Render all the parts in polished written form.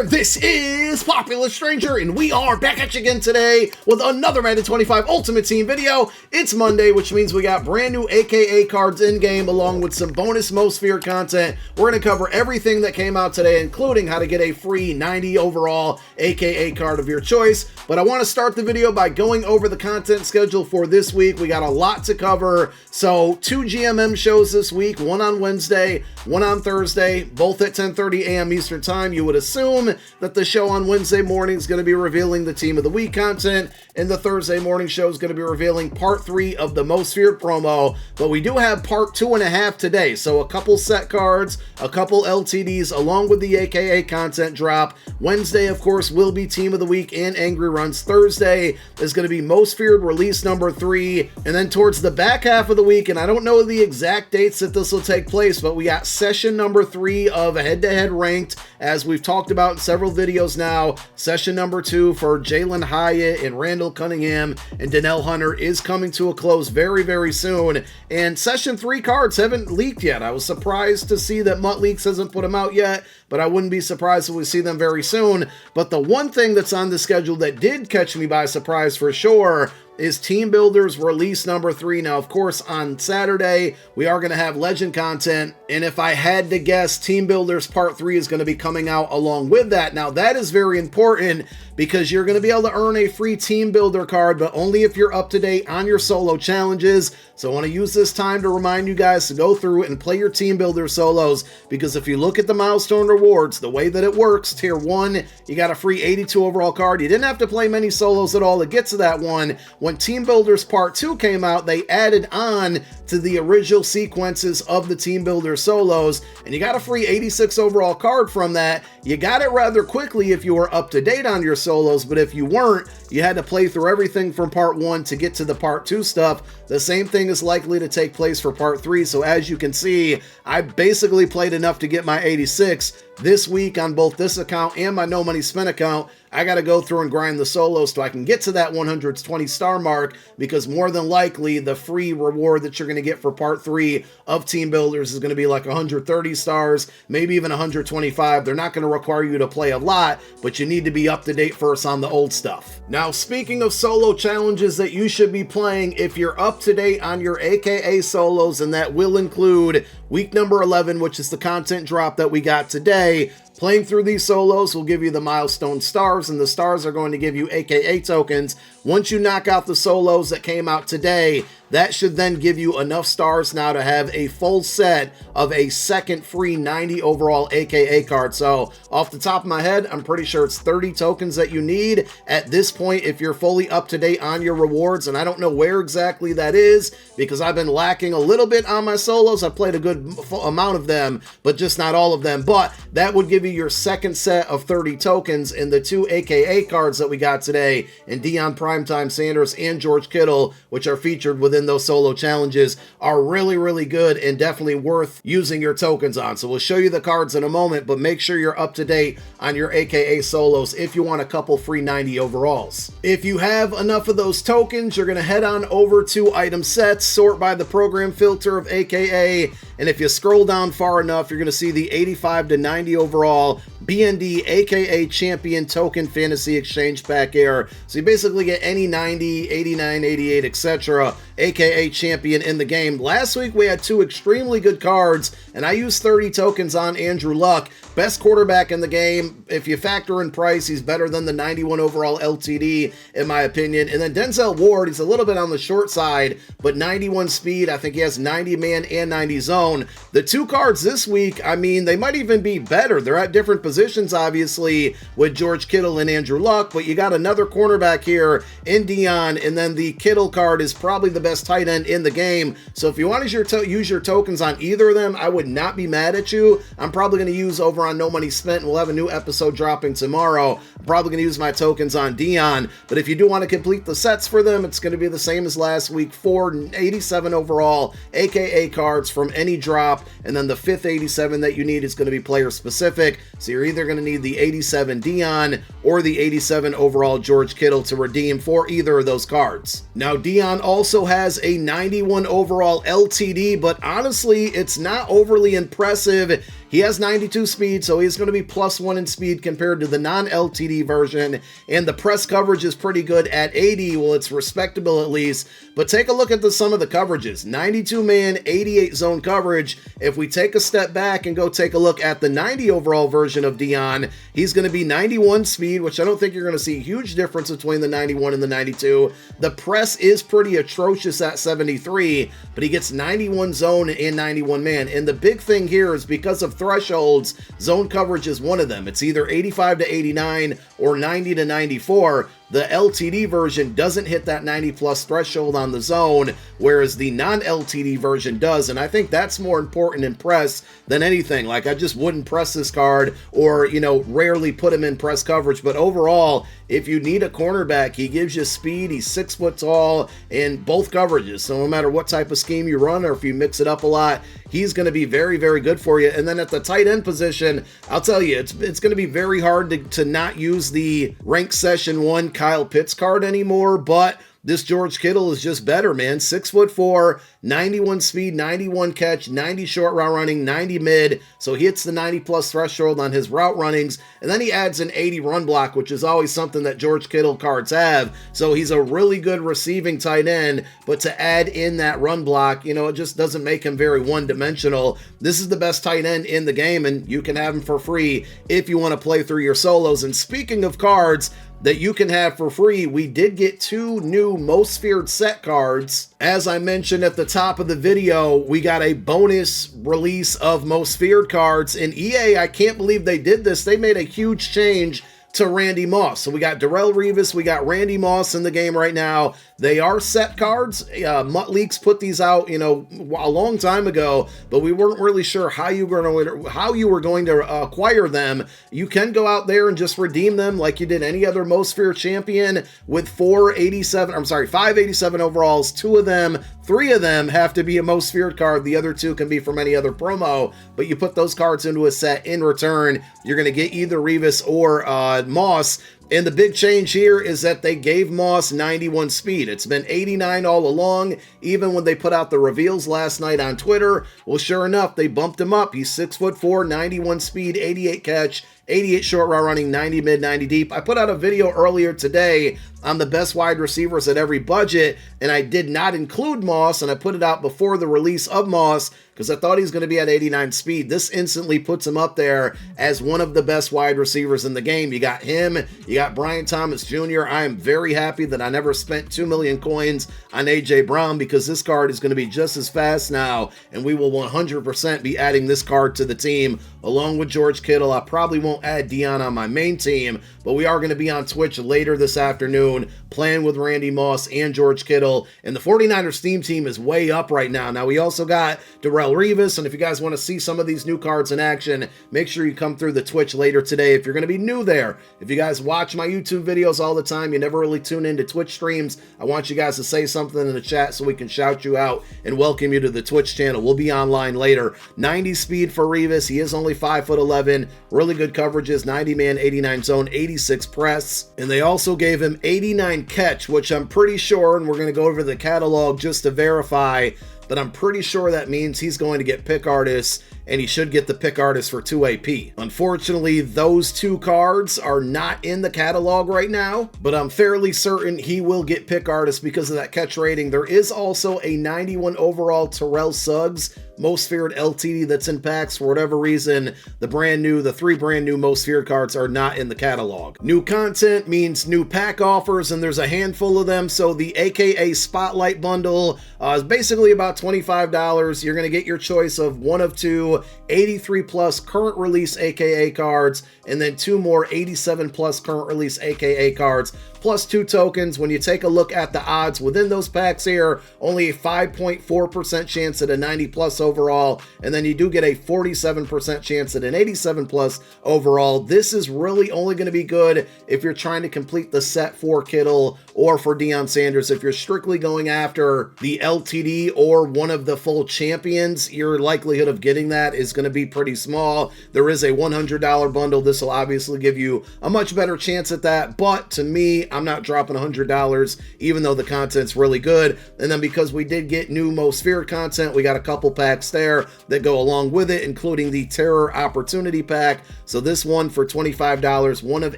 there, this is Popular Stranger, and we are back at you again today with another Madden 25 Ultimate Team video. It's Monday, which means we got brand new AKA cards in-game, along with some bonus Most Feared content. We're going to cover everything that came out today, including how to get a free 90 overall AKA card of your choice. But I want to start the video by going over the content schedule for this week. We got a lot to cover. So 2 GMM shows this week, one on Wednesday, one on Thursday, both at 10:30 a.m. Eastern Time. You would assume that the show on Wednesday morning is going to be revealing the Team of the Week content, and the Thursday morning show is going to be revealing part 3 of the Most Feared promo. But we do have part 2.5 today, so a couple set cards, a couple LTDs, along with the AKA content drop. Wednesday, of course, will be Team of the Week and Angry Runs. Thursday is going to be Most Feared release number 3, and then towards the back half of the week, and I don't know the exact dates that this will take place, but we got session number 3 of head-to-head ranked, as we've talked about in several videos now. Session number 2 for Jalen Hyatt and Randall Cunningham and Donnell Hunter is coming to a close very, very soon. And session 3 cards haven't leaked yet. I was surprised to see that Mutt Leaks hasn't put them out yet, but I wouldn't be surprised if we see them very soon. But the one thing that's on the schedule that did catch me by surprise for sure is Team Builders release number 3. Now, of course, on Saturday, we are going to have Legend content, and if I had to guess, Team Builders Part 3 is going to be coming out along with that. Now, that is very important because you're going to be able to earn a free Team Builder card, but only if you're up to date on your solo challenges. So I want to use this time to remind you guys to go through and play your Team Builder solos, because if you look at the milestone rewards, the way that it works, Tier 1, you got a free 82 overall card. You didn't have to play many solos at all to get to that one. When Team Builders Part 2 came out, they added on to the original sequences of the Team Builder solos, and you got a free 86 overall card from that. You got it rather quickly if you were up to date on your solos, but if you weren't, you had to play through everything from Part 1 to get to the Part 2 stuff. The same thing is likely to take place for Part 3, so as you can see, I basically played enough to get my 86. This week on both this account and my No Money Spent account, I got to go through and grind the solos so I can get to that 120 star mark, because more than likely the free reward that you're going to get for part 3 of Team Builders is going to be like 130 stars, maybe even 125. They're not going to require you to play a lot, but you need to be up to date first on the old stuff. Now, speaking of solo challenges that you should be playing if you're up to date on your AKA solos, and that will include week number 11, which is the content drop that we got today. Playing through these solos will give you the milestone stars, and the stars are going to give you AKA tokens. Once you knock out the solos that came out today, that should then give you enough stars now to have a full set of a second free 90 overall AKA card. So off the top of my head, I'm pretty sure it's 30 tokens that you need at this point if you're fully up to date on your rewards. And I don't know where exactly that is, because I've been lacking a little bit on my solos. I've played a good amount of them, but just not all of them. But that would give you your second set of 30 tokens, in the 2 AKA cards that we got today, and Deion Primetime Sanders and George Kittle, which are featured within those solo challenges, are really, really good and definitely worth using your tokens on. So we'll show you the cards in a moment, but make sure you're up to date on your AKA solos if you want a couple free 90 overalls. If you have enough of those tokens, you're going to head on over to item sets, sort by the program filter of AKA, and if you scroll down far enough, you're going to see the 85 to 90 overall BND AKA Champion Token Fantasy Exchange Pack here. So you basically get any 90, 89, 88, etc. AKA Champion in the game. Last week we had 2 extremely good cards, and I used 30 tokens on Andrew Luck. Best quarterback in the game. If you factor in price, he's better than the 91 overall LTD, in my opinion. And then Denzel Ward, he's a little bit on the short side, but 91 speed. I think he has 90 man and 90 zone. The 2 cards this week, I mean, they might even be better. They're at different positions, obviously, with George Kittle and Andrew Luck, but you got another cornerback here in Deion, and then the Kittle card is probably the best tight end in the game. So if you want to use your tokens on either of them, I would not be mad at you. I'm probably going to use over on No Money Spent, and we'll have a new episode dropping tomorrow. I'm probably going to use my tokens on Deion, but if you do want to complete the sets for them, it's going to be the same as last week. 4 87 overall AKA cards from any any drop, and then the 5th 87 that you need is going to be player specific. So you're either going to need the 87 Dion or the 87 overall George Kittle to redeem for either of those cards. Now, Dion also has a 91 overall LTD, but honestly, it's not overly impressive. He has 92 speed, so he's going to be +1 in speed compared to the non-LTD version, and the press coverage is pretty good at 80. Well, it's respectable at least, but take a look at some of the coverages. 92 man, 88 zone coverage. If we take a step back and go take a look at the 90 overall version of Dion, he's going to be 91 speed, which I don't think you're going to see a huge difference between the 91 and the 92. The press is pretty atrocious at 73, but he gets 91 zone and 91 man, and the big thing here is because of thresholds, zone coverage is one of them. It's either 85 to 89 or 90 to 94. The LTD version doesn't hit that 90 plus threshold on the zone, whereas the non-LTD version does, and I think that's more important in press than anything. Like, I just wouldn't press this card, or, you know, rarely put him in press coverage, but overall, if you need a cornerback, he gives you speed, he's 6 foot tall in both coverages, so no matter what type of scheme you run, or if you mix it up a lot, he's going to be very, very good for you. And then at the tight end position, I'll tell you, it's going to be very hard to not use the Rank Session 1 Kyle Pitts card anymore, but this George Kittle is just better, man. 6'4", 91 speed, 91 catch, 90 short route running, 90 mid. So he hits the 90 plus threshold on his route runnings. And then he adds an 80 run block, which is always something that George Kittle cards have. So he's a really good receiving tight end, but to add in that run block, you know, it just doesn't make him very one-dimensional. This is the best tight end in the game, and you can have him for free if you want to play through your solos. And speaking of cards that you can have for free, we did get 2 new Most Feared set cards. As I mentioned at the top of the video, we got a bonus release of Most Feared cards, and EA, I can't believe they did this. They made a huge change to Randy Moss. So we got Darrelle Revis, we got Randy Moss in the game right now. They are set cards. Mutt Leaks put these out, you know, a long time ago, but we weren't really sure how you were going to acquire them. You can go out there and just redeem them like you did any other Most Feared champion with 5 87 overalls. 3 of them have to be a Most Feared card. The other 2 can be from any other promo, but you put those cards into a set. In return, you're going to get either Revis or Moss. And the big change here is that they gave Moss 91 speed. It's been 89 all along, even when they put out the reveals last night on Twitter. Well, sure enough, they bumped him up. He's 6'4", 91 speed, 88 catch, 88 short route running, 90 mid, 90 deep. I put out a video earlier today on the best wide receivers at every budget, and I did not include Moss, and I put it out before the release of Moss because I thought he's going to be at 89 speed. This instantly puts him up there as one of the best wide receivers in the game. You got him, you got Brian Thomas Jr. I am very happy that I never spent 2 million coins on A.J. Brown, because this card is going to be just as fast now, and we will 100% be adding this card to the team along with George Kittle. I probably won't add Dion on my main team, but we are going to be on Twitch later this afternoon playing with Randy Moss and George Kittle, and the 49ers Steam team is way up right now. Now, we also got Darrelle Revis, and if you guys want to see some of these new cards in action, make sure you come through the Twitch later today if you're going to be new there. If you guys watch my YouTube videos all the time, you never really tune into Twitch streams, I want you guys to say something in the chat so we can shout you out and welcome you to the Twitch channel. We'll be online later. 90 speed for Revis. He is only 5'11", really good coverages, 90 man, 89 zone, 86 press, and they also gave him 89 catch, which I'm pretty sure, and we're going to go over the catalog just to verify, but I'm pretty sure that means he's going to get pick artists, and he should get the pick artist for 2 AP. Unfortunately, those 2 cards are not in the catalog right now, but I'm fairly certain he will get pick artist because of that catch rating. There is also a 91 overall Terrell Suggs Most Feared LTD that's in packs. For whatever reason, the 3 brand new Most Feared cards are not in the catalog. New content means new pack offers, and there's a handful of them. So the AKA Spotlight bundle is basically about $25. You're going to get your choice of 1 of 2 two 83 plus current release AKA cards, and then 2 more 87 plus current release AKA cards, plus 2 tokens. When you take a look at the odds within those packs here, only a 5.4% chance at a 90 plus overall, and then you do get a 47% chance at an 87 plus overall. This is really only going to be good if you're trying to complete the set for Kittle or for Deion Sanders. If you're strictly going after the LTD or one of the full champions, your likelihood of getting that is going to be pretty small. There is a $100 bundle. This will obviously give you a much better chance at that, but to me, I'm not dropping $100 even though the content's really good. And then because we did get new Most Feared content, we got a couple packs there that go along with it, including the Terror Opportunity Pack. So this one for $25, one of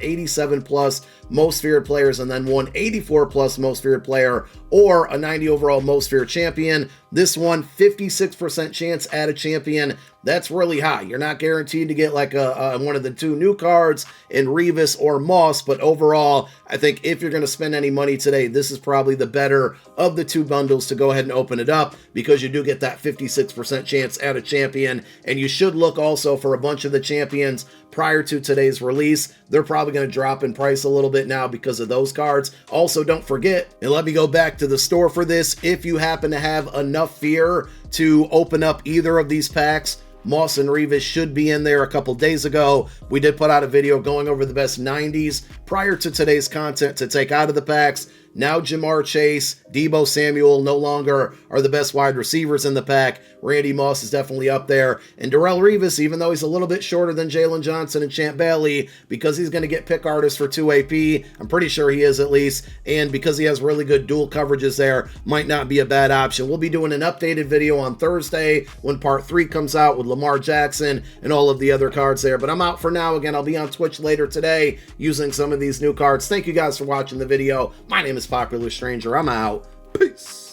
87 plus Most Feared players, and then one 84 plus Most Feared player, or a 90 overall Most Feared champion. This one, 56% chance at a champion. That's really high. You're not guaranteed to get like one of the 2 new cards in Revis or Moss, but overall, I think if you're going to spend any money today, this is probably the better of the 2 bundles to go ahead and open it up, because you do get that 56% chance at a champion, and you should look also for a bunch of the champions prior to today's release. They're probably going to drop in price a little bit now because of those cards. Also, don't forget, and let me go back to the store for this, if you happen to have enough fear to open up either of these packs, Moss and Revis should be in there. A couple days ago, we did put out a video going over the best 90s prior to today's content to take out of the packs. Now Jamar Chase, Deebo Samuel no longer are the best wide receivers in the pack. Randy Moss is definitely up there. And Darrelle Revis, even though he's a little bit shorter than Jalen Johnson and Champ Bailey, because he's going to get pick artists for 2 AP, I'm pretty sure he is at least, and because he has really good dual coverages there, might not be a bad option. We'll be doing an updated video on Thursday when part 3 comes out with Lamar Jackson and all of the other cards there. But I'm out for now. Again, I'll be on Twitch later today using some of these new cards. Thank you guys for watching the video. My name is Popular Stranger. I'm out. Peace.